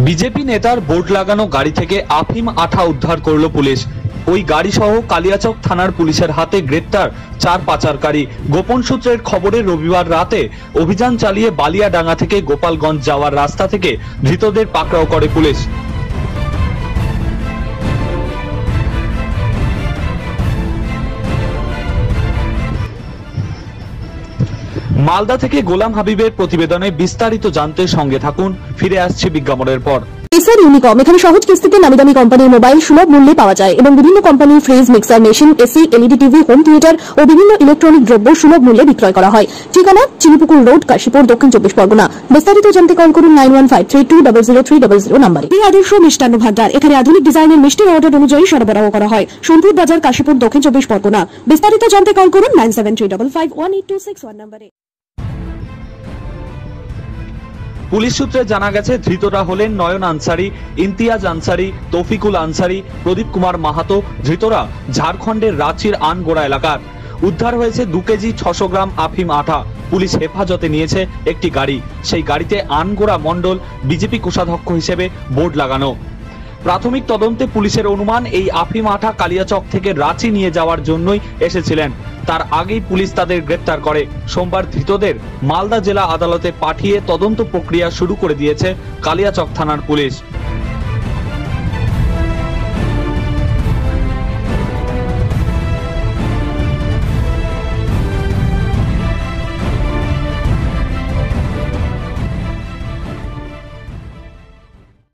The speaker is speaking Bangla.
বিজেপি নেতার বোর্ড লাগানো গাড়ি থেকে আফিম আঠা উদ্ধার করল পুলিশ। ওই গাড়ি সহ কালিয়াচক থানার পুলিশের হাতে গ্রেপ্তার 4 পাচারকারী। গোপন সূত্রের খবরে রবিবার রাতে অভিযান চালিয়ে বালিয়াডাঙ্গা থেকে গোপালগঞ্জ যাওয়ার রাস্তা থেকে ধৃতদের পাকড়াও করে পুলিশ। মালদা থেকে গোলাম হাবিবের প্রতিবেদনে বিস্তারিত জানতে সঙ্গে থাকুন। ফিরে আসছে বিজ্ঞাপনের পর। এসআর ইউনিকম এখানে সহজ কিস্তিতে নামি দামি কোম্পানির মোবাইল সুলভ মূল্যে পাওয়া যায় এবং বিভিন্ন কোম্পানির fridge, mixer machine, AC, LED TV, home theatre ও বিভিন্ন ইলেকট্রনিক দ্রব্য সুলভ মূল্যে বিক্রয় করা হয়। ঠিকানা চিনিপুকুর রোড, কাশীপুর, দক্ষিণ 24 পরগনা। বিস্তারিত জানতে কল করুন 9153200300 নম্বরে। এই আদর্শ মিষ্টান্ন ভান্ডার, এখানে আধুনিক ডিজাইনের মিষ্টির অর্ডার অনুযায়ী সরবরাহ করা হয়। সোনপুর বাজার, কাশীপুর, দক্ষিণ 24 পরগনা। বিস্তারিত জানতে কল করুন 9735518261 নম্বরে। পুলিশ সূত্রে জানা গেছে, ধৃতরা হলেন নয়ন আনসারি, ইমতিয়াজ আনসারি, তৌফিকুল আনসারি, প্রদীপ কুমার মাহাতো। ধৃতরা ঝাড়খণ্ডের রাঁচির আনগোড়া এলাকার। উদ্ধার হয়েছে 2 কেজি 600 গ্রাম আফিম আঠা। পুলিশ হেফাজতে নিয়েছে একটি গাড়ি। সেই গাড়িতে আনগোড়া মণ্ডল বিজেপি কোষাধ্যক্ষ হিসেবে বোর্ড লাগানো। প্রাথমিক তদন্তে পুলিশের অনুমান, এই আফিম আঠা কালিয়াচক থেকে রাঁচি নিয়ে যাওয়ার জন্যই এসেছিলেন। তার আগেই পুলিশ তাদের গ্রেপ্তার করে। সোমবার ধৃতদের মালদা জেলা আদালতে পাঠিয়ে তদন্ত প্রক্রিয়া শুরু করে দিয়েছে কালিয়াচক থানার পুলিশ।